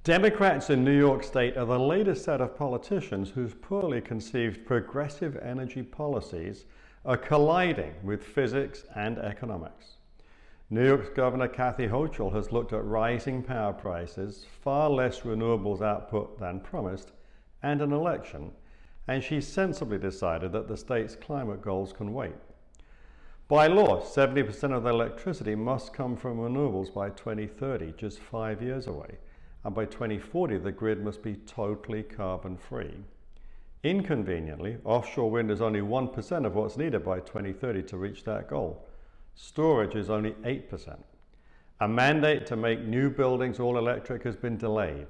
Democrats in New York State are the latest set of politicians whose poorly conceived progressive energy policies are colliding with physics and economics. New York's Governor Kathy Hochul has looked at rising power prices, far less renewables output than promised, and an election, and she sensibly decided that the state's climate goals can wait. By law, 70% of the electricity must come from renewables by 2030, just 5 years away. And by 2040, the grid must be totally carbon-free. Inconveniently, offshore wind is only 1% of what's needed by 2030 to reach that goal. Storage is only 8%. A mandate to make new buildings all electric has been delayed.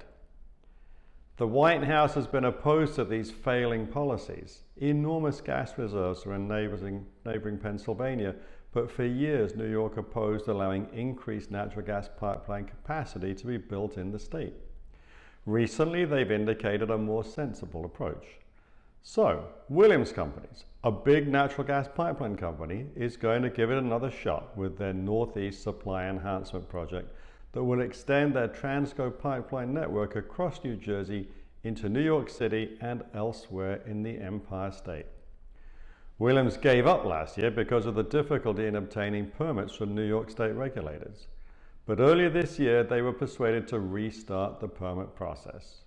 The White House has been opposed to these failing policies. Enormous gas reserves are in neighboring Pennsylvania, but for years New York opposed allowing increased natural gas pipeline capacity to be built in the state. Recently, they've indicated a more sensible approach. So, Williams Companies, a big natural gas pipeline company, is going to give it another shot with their Northeast Supply Enhancement Project that will extend their Transcr pipeline network across New Jersey into New York City and elsewhere in the Empire State. Williams gave up last year because of the difficulty in obtaining permits from New York State regulators. But earlier this year, they were persuaded to restart the permit process.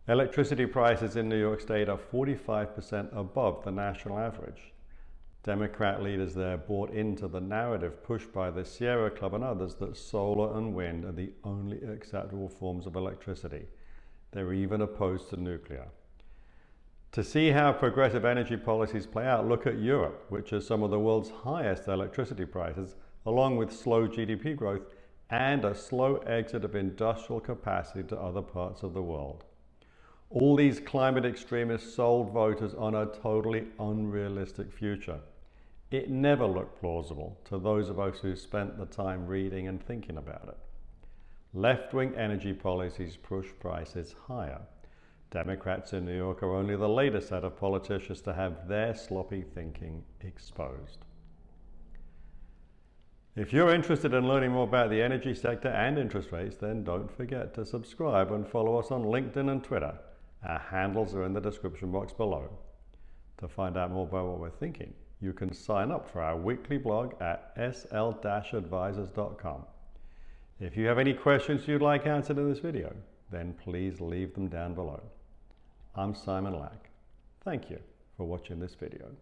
Electricity prices in New York State are 45% above the national average. Democrat leaders there bought into the narrative pushed by the Sierra Club and others that solar and wind are the only acceptable forms of electricity. They're even opposed to nuclear. To see how progressive energy policies play out, look at Europe, which has some of the world's highest electricity prices, along with slow GDP growth and a slow exit of industrial capacity to other parts of the world. All these climate extremists sold voters on a totally unrealistic future. It never looked plausible to those of us who spent the time reading and thinking about it. Left-wing energy policies push prices higher. Democrats in New York are only the latest set of politicians to have their sloppy thinking exposed. If you're interested in learning more about the energy sector and interest rates, then don't forget to subscribe and follow us on LinkedIn and Twitter. Our handles are in the description box below. To find out more about what we're thinking, you can sign up for our weekly blog at sl-advisors.com. If you have any questions you'd like answered in this video, then please leave them down below. I'm Simon Lack. Thank you for watching this video.